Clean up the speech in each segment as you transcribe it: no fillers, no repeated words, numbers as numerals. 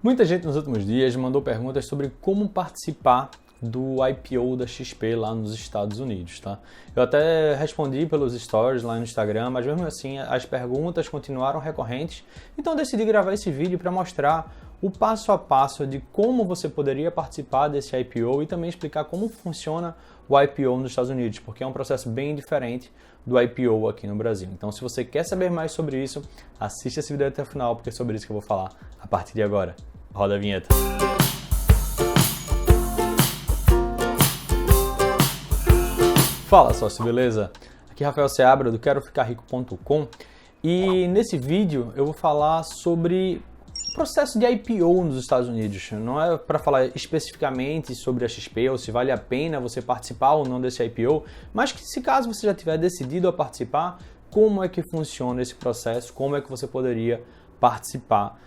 Muita gente nos últimos dias mandou perguntas sobre como participar do IPO da XP lá nos Estados Unidos, tá? Eu até respondi pelos stories lá no Instagram, mas mesmo assim as perguntas continuaram recorrentes, então eu decidi gravar esse vídeo para mostrar o passo a passo de como você poderia participar desse IPO e também explicar como funciona o IPO nos Estados Unidos, porque é um processo bem diferente do IPO aqui no Brasil. Então, se você quer saber mais sobre isso, assista esse vídeo até o final, porque é sobre isso que eu vou falar a partir de agora. Roda a vinheta. Fala sócio, beleza? Aqui é Rafael Seabra do queroficarrico.com e nesse vídeo eu vou falar sobre o processo de IPO nos Estados Unidos. Não é para falar especificamente sobre a XP ou se vale a pena você participar ou não desse IPO, mas que se caso você já tiver decidido a participar, como é que funciona esse processo, como é que você poderia participar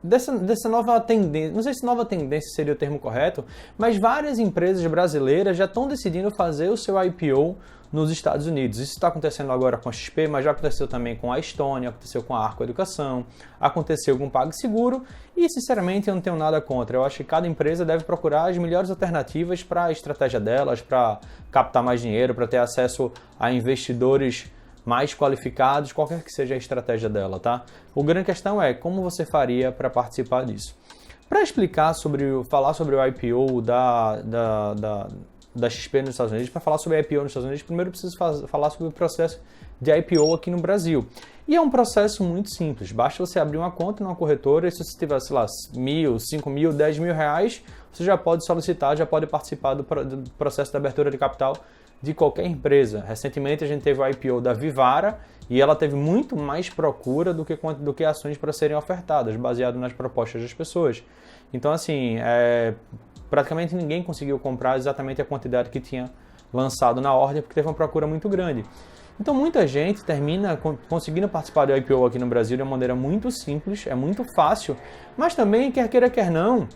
dessa nova tendência, não sei se nova tendência seria o termo correto, mas várias empresas brasileiras já estão decidindo fazer o seu IPO nos Estados Unidos. Isso está acontecendo agora com a XP, mas já aconteceu também com a Estônia, aconteceu com a Arco Educação, aconteceu com o PagSeguro e, sinceramente, eu não tenho nada contra. Eu acho que cada empresa deve procurar as melhores alternativas para a estratégia delas, para captar mais dinheiro, para ter acesso a investidores mais qualificados, qualquer que seja a estratégia dela, tá? A grande questão é como você faria para participar disso. Para falar sobre o IPO da XP nos Estados Unidos, para falar sobre IPO nos Estados Unidos, primeiro eu preciso falar sobre o processo de IPO aqui no Brasil. E é um processo muito simples, basta você abrir uma conta numa corretora e se você tiver, sei lá, R$1.000, R$5.000, R$10.000, você já pode solicitar, já pode participar do processo de abertura de capital de qualquer empresa. Recentemente a gente teve o IPO da Vivara e ela teve muito mais procura do que ações para serem ofertadas, baseado nas propostas das pessoas. Então, assim, praticamente ninguém conseguiu comprar exatamente a quantidade que tinha lançado na ordem, porque teve uma procura muito grande. Então, muita gente termina conseguindo participar do IPO aqui no Brasil de uma maneira muito simples, é muito fácil, mas também, quer queira, quer não,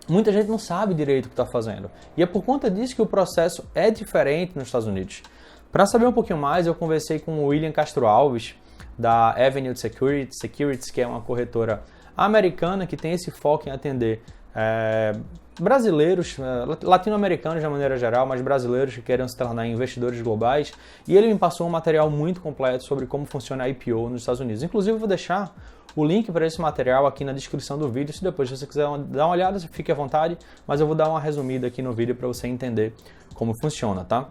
muita gente não sabe direito o que está fazendo. E é por conta disso que o processo é diferente nos Estados Unidos. Para saber um pouquinho mais, eu conversei com o William Castro Alves, da Avenue Securities, que é uma corretora americana que tem esse foco em atender brasileiros, latino-americanos de uma maneira geral, mas brasileiros que querem se tornar investidores globais. E ele me passou um material muito completo sobre como funciona a IPO nos Estados Unidos. Inclusive, eu vou deixar o link para esse material aqui na descrição do vídeo. Se depois você quiser dar uma olhada, fique à vontade, mas eu vou dar uma resumida aqui no vídeo para você entender como funciona, tá?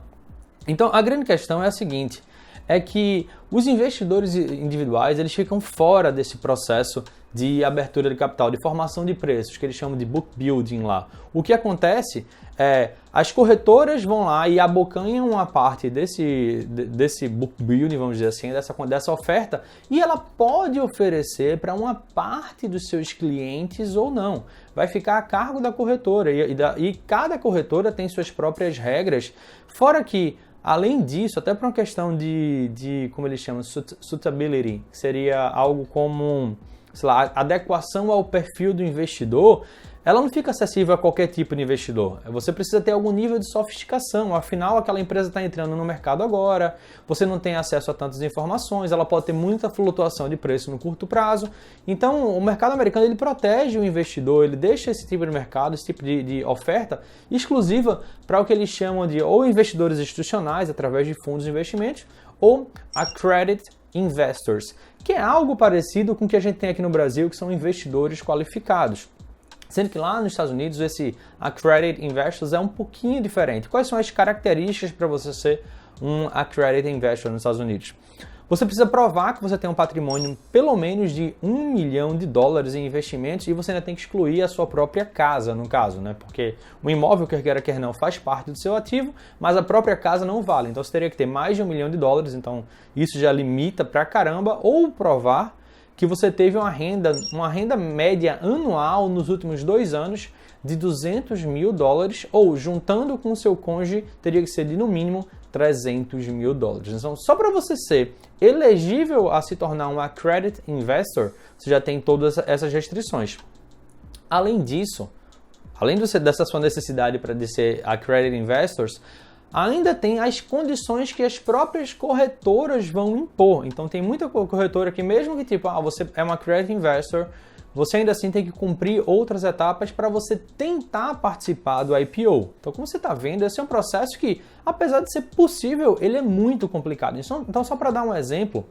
Então, a grande questão é a seguinte, é que os investidores individuais, eles ficam fora desse processo de abertura de capital, de formação de preços, que eles chamam de book building lá. O que acontece é, as corretoras vão lá e abocanham uma parte desse book building, vamos dizer assim, dessa oferta, e ela pode oferecer para uma parte dos seus clientes ou não. Vai ficar a cargo da corretora, e cada corretora tem suas próprias regras, fora que, além disso, até por uma questão de como eles chamam, suitability, que seria algo como, sei lá, adequação ao perfil do investidor, ela não fica acessível a qualquer tipo de investidor. Você precisa ter algum nível de sofisticação, afinal aquela empresa está entrando no mercado agora, você não tem acesso a tantas informações, ela pode ter muita flutuação de preço no curto prazo. Então o mercado americano ele protege o investidor, ele deixa esse tipo de mercado, esse tipo de oferta exclusiva para o que eles chamam de ou investidores institucionais através de fundos de investimentos ou accredited investors, que é algo parecido com o que a gente tem aqui no Brasil, que são investidores qualificados. Sendo que lá nos Estados Unidos esse accredited investors é um pouquinho diferente. Quais são as características para você ser um accredited investor nos Estados Unidos? Você precisa provar que você tem um patrimônio pelo menos de $1 milhão em investimentos e você ainda tem que excluir a sua própria casa, no caso, né? Porque o imóvel, quer queira, quer não, faz parte do seu ativo, mas a própria casa não vale. Então você teria que ter mais de $1 milhão, então isso já limita pra caramba, ou provar que você teve uma renda média anual nos últimos 2 anos de $200 mil, ou juntando com o seu cônjuge, teria que ser de no mínimo $300 mil. Então, só para você ser elegível a se tornar um accredited investor, você já tem todas essas restrições. Além disso, além dessa sua necessidade de ser accredited investors, ainda tem as condições que as próprias corretoras vão impor. Então tem muita corretora que mesmo que tipo, você é uma accredited investor, você ainda assim tem que cumprir outras etapas para você tentar participar do IPO. Então, como você está vendo, esse é um processo que, apesar de ser possível, ele é muito complicado. Então, só para dar um exemplo,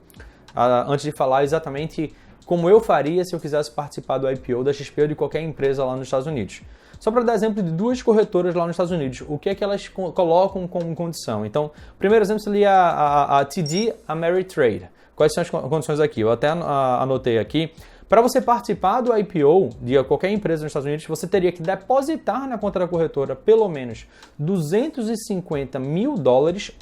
antes de falar exatamente como eu faria se eu quisesse participar do IPO da XP ou de qualquer empresa lá nos Estados Unidos. Só para dar exemplo de duas corretoras lá nos Estados Unidos, o que é que elas colocam como condição? Então, o primeiro exemplo seria a TD Ameritrade. Quais são as condições aqui? Eu até anotei aqui. Para você participar do IPO de qualquer empresa nos Estados Unidos, você teria que depositar na conta da corretora pelo menos $250 mil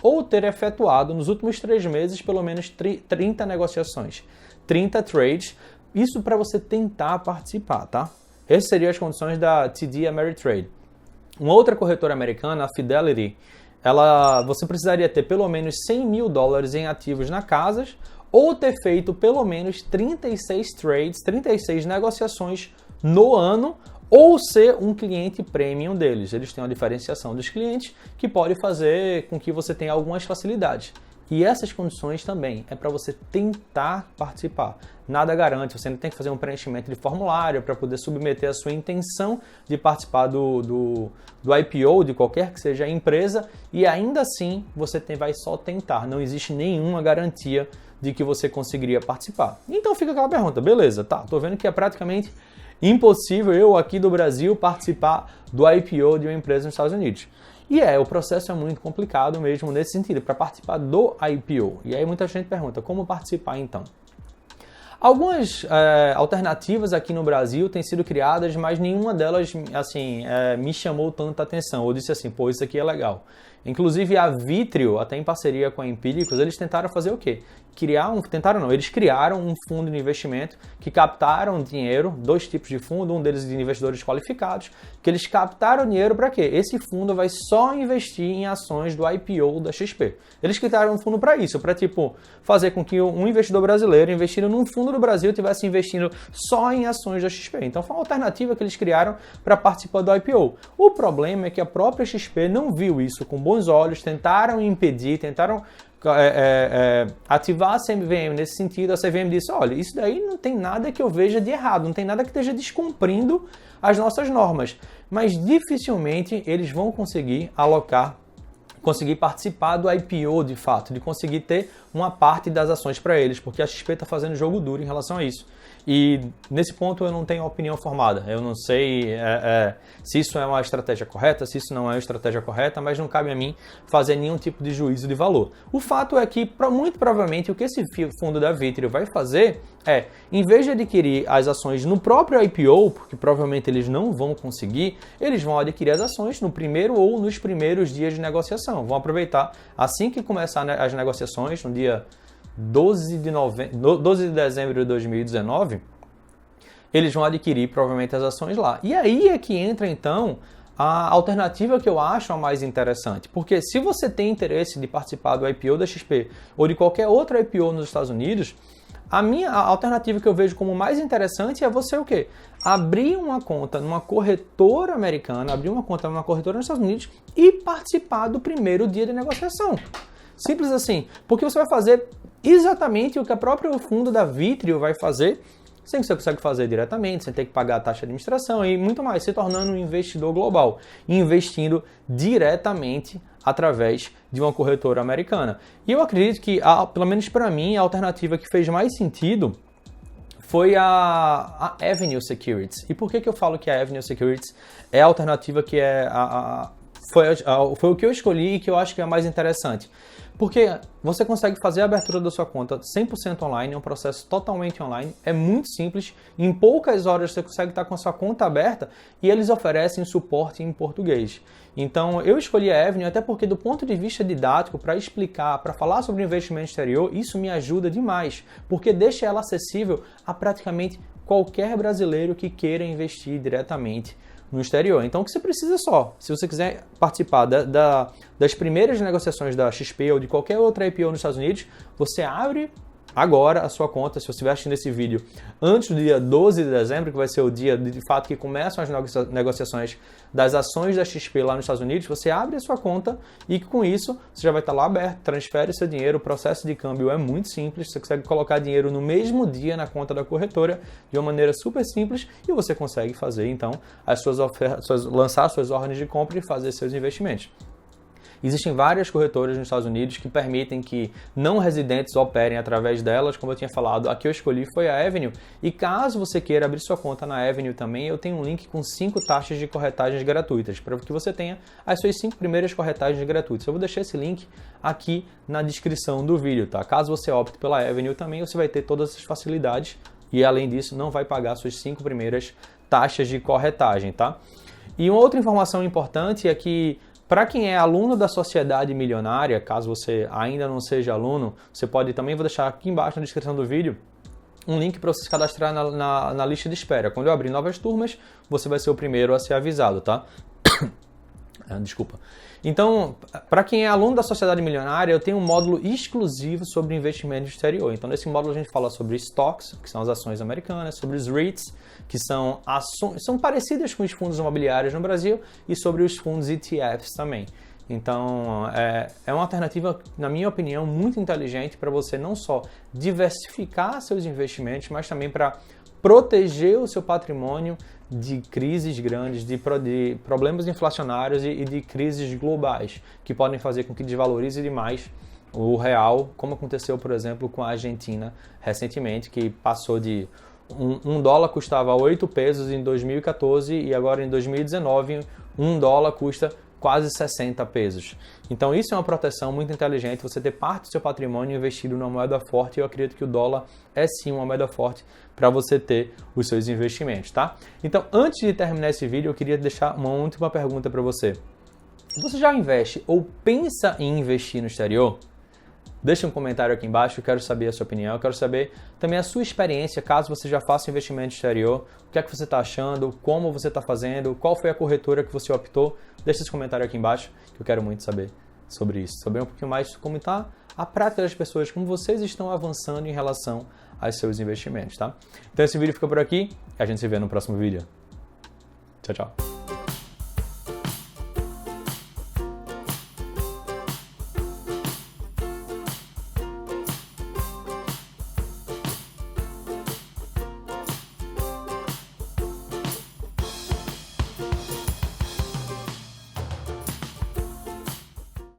ou ter efetuado nos últimos 3 meses pelo menos 30 negociações, 30 trades. Isso para você tentar participar, tá? Essas seriam as condições da TD Ameritrade. Uma outra corretora americana, a Fidelity, você precisaria ter pelo menos $100 mil em ativos na casa, ou ter feito pelo menos 36 trades, 36 negociações no ano, ou ser um cliente premium deles. Eles têm uma diferenciação dos clientes que pode fazer com que você tenha algumas facilidades. E essas condições também é para você tentar participar. Nada garante, você ainda tem que fazer um preenchimento de formulário para poder submeter a sua intenção de participar do IPO, de qualquer que seja a empresa, e ainda assim você vai só tentar. Não existe nenhuma garantia de que você conseguiria participar. Então fica aquela pergunta, beleza, tá, tô vendo que é praticamente impossível eu aqui do Brasil participar do IPO de uma empresa nos Estados Unidos. E o processo é muito complicado mesmo nesse sentido, para participar do IPO. E aí muita gente pergunta, como participar então? Algumas alternativas aqui no Brasil têm sido criadas, mas nenhuma delas assim, me chamou tanta atenção. Eu disse assim, pô, isso aqui é legal. Inclusive a Vitrio, até em parceria com a Empíricos, eles tentaram fazer o quê? Eles criaram um fundo de investimento que captaram dinheiro, 2 tipos de fundo, um deles de investidores qualificados, que eles captaram dinheiro para quê? Esse fundo vai só investir em ações do IPO da XP. Eles criaram um fundo para isso, para fazer com que um investidor brasileiro investindo num fundo do Brasil estivesse investindo só em ações da XP. Então foi uma alternativa que eles criaram para participar do IPO. O problema é que a própria XP não viu isso com bons olhos, tentaram impedir, tentaram ativar a CVM nesse sentido. A CVM disse, olha, isso daí não tem nada que eu veja de errado, não tem nada que esteja descumprindo as nossas normas, mas dificilmente eles vão conseguir participar do IPO de fato, de conseguir ter uma parte das ações para eles, porque a XP está fazendo jogo duro em relação a isso. E nesse ponto eu não tenho opinião formada, eu não sei se isso é uma estratégia correta, se isso não é uma estratégia correta, mas não cabe a mim fazer nenhum tipo de juízo de valor. O fato é que, muito provavelmente, o que esse fundo da Vitrio vai fazer em vez de adquirir as ações no próprio IPO, porque provavelmente eles não vão conseguir, eles vão adquirir as ações no primeiro ou nos primeiros dias de negociação. Vão aproveitar assim que começar as negociações, no dia 12 de dezembro de 2019, eles vão adquirir provavelmente as ações lá. E aí é que entra então a alternativa que eu acho a mais interessante, porque se você tem interesse de participar do IPO da XP ou de qualquer outro IPO nos Estados Unidos, a alternativa que eu vejo como mais interessante é você o quê? Abrir uma conta numa corretora americana, abrir uma conta numa corretora nos Estados Unidos e participar do primeiro dia de negociação. Simples assim, porque você vai fazer exatamente o que o próprio fundo da Vitrio vai fazer, sem que você consegue fazer diretamente, sem ter que pagar a taxa de administração e muito mais, se tornando um investidor global, investindo diretamente através de uma corretora americana. E eu acredito que, pelo menos para mim, a alternativa que fez mais sentido foi a Avenue Securities. E por que eu falo que a Avenue Securities é a alternativa que foi o que eu escolhi e que eu acho que é a mais interessante? Porque você consegue fazer a abertura da sua conta 100% online, é um processo totalmente online, é muito simples, em poucas horas você consegue estar com a sua conta aberta e eles oferecem suporte em português. Então eu escolhi a Avenue até porque do ponto de vista didático, para explicar, para falar sobre investimento exterior, isso me ajuda demais, porque deixa ela acessível a praticamente qualquer brasileiro que queira investir diretamente no exterior. Então o que você precisa se você quiser participar das primeiras negociações da XP ou de qualquer outra IPO nos Estados Unidos, você abre agora a sua conta, se você estiver assistindo esse vídeo antes do dia 12 de dezembro, que vai ser o dia de fato que começam as negociações das ações da XP lá nos Estados Unidos, você abre a sua conta e com isso você já vai estar lá aberto, transfere seu dinheiro, o processo de câmbio é muito simples, você consegue colocar dinheiro no mesmo dia na conta da corretora de uma maneira super simples e você consegue fazer então as suas ofertas, lançar suas ordens de compra e fazer seus investimentos. Existem várias corretoras nos Estados Unidos que permitem que não residentes operem através delas, como eu tinha falado, a que eu escolhi foi a Avenue, e caso você queira abrir sua conta na Avenue também, eu tenho um link com 5 taxas de corretagens gratuitas, para que você tenha as suas 5 primeiras corretagens gratuitas. Eu vou deixar esse link aqui na descrição do vídeo, tá? Caso você opte pela Avenue também, você vai ter todas essas facilidades e além disso, não vai pagar suas 5 primeiras taxas de corretagem, tá? E uma outra informação importante é que para quem é aluno da Sociedade Milionária, caso você ainda não seja aluno, você pode também, vou deixar aqui embaixo na descrição do vídeo, um link para você se cadastrar na lista de espera. Quando eu abrir novas turmas, você vai ser o primeiro a ser avisado, tá? Desculpa. Então, para quem é aluno da Sociedade Milionária, eu tenho um módulo exclusivo sobre investimento exterior. Então, nesse módulo a gente fala sobre stocks, que são as ações americanas, sobre os REITs, que são ações, são parecidas com os fundos imobiliários no Brasil, e sobre os fundos ETFs também. Então, é uma alternativa, na minha opinião, muito inteligente para você não só diversificar seus investimentos, mas também para proteger o seu patrimônio de crises grandes, de problemas inflacionários e de crises globais, que podem fazer com que desvalorize demais o real, como aconteceu, por exemplo, com a Argentina recentemente, que passou de um dólar custava 8 pesos em 2014 e agora em 2019 um dólar custa quase 60 pesos. Então isso é uma proteção muito inteligente, você ter parte do seu patrimônio investido numa moeda forte, e eu acredito que o dólar é sim uma moeda forte para você ter os seus investimentos, tá? Então antes de terminar esse vídeo, eu queria deixar uma última pergunta para você. Você já investe ou pensa em investir no exterior? Deixa um comentário aqui embaixo, eu quero saber a sua opinião, eu quero saber também a sua experiência, caso você já faça investimento exterior, o que é que você está achando, como você está fazendo, qual foi a corretora que você optou. Deixa esse comentário aqui embaixo, que eu quero muito saber sobre isso, saber um pouquinho mais como está a prática das pessoas, como vocês estão avançando em relação aos seus investimentos, tá? Então esse vídeo fica por aqui, e a gente se vê no próximo vídeo. Tchau, tchau.